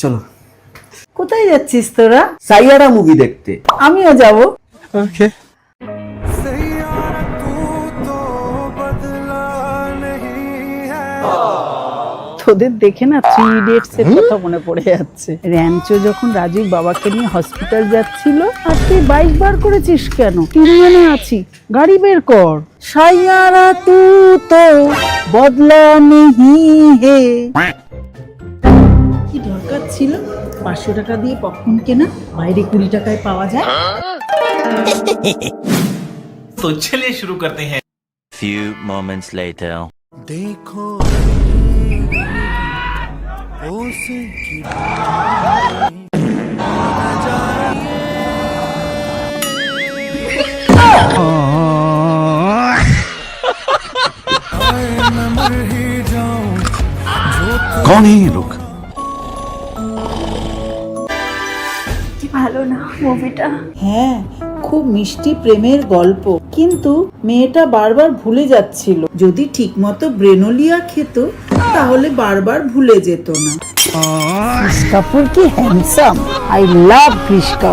চলো। কোথায় যাচ্ছিস তোরা? সাইয়ারা মুভি দেখতে। আমিও যাব। ওকে। তোদের দেখে না 3 ইডিয়টস এর কথা মনে পড়ে যাচ্ছে। র্যাঞ্চো যখন রাজুর বাবাকে নিয়ে হসপিটাল যাচ্ছিল, আর তুই বাইক বার করেছিস কেন? তিনজনে আছি, গাড়ি বের কর। সাইয়ারা তু তো বদলা নেহি হে। কি দরকার ছিল 500 টাকা দিয়ে পপকর্ন কেনা? বাইরে 20 টাকায় পাওয়া যায়। तो चलिए शुरू करते हैं। Few moments later. देखो उसकी कौन है ये लोग? ভালো না মুভিটা। হ্যাঁ, খুব মিষ্টি প্রেমের গল্প, কিন্তু মেয়েটা বারবার ভুলে যাচ্ছিল। যদি ঠিকমতো ব্রেনোলিয়া খেত তাহলে বারবার ভুলে যেত না। কৃষ কাপুর কি handsome! I love Krish Kapoor.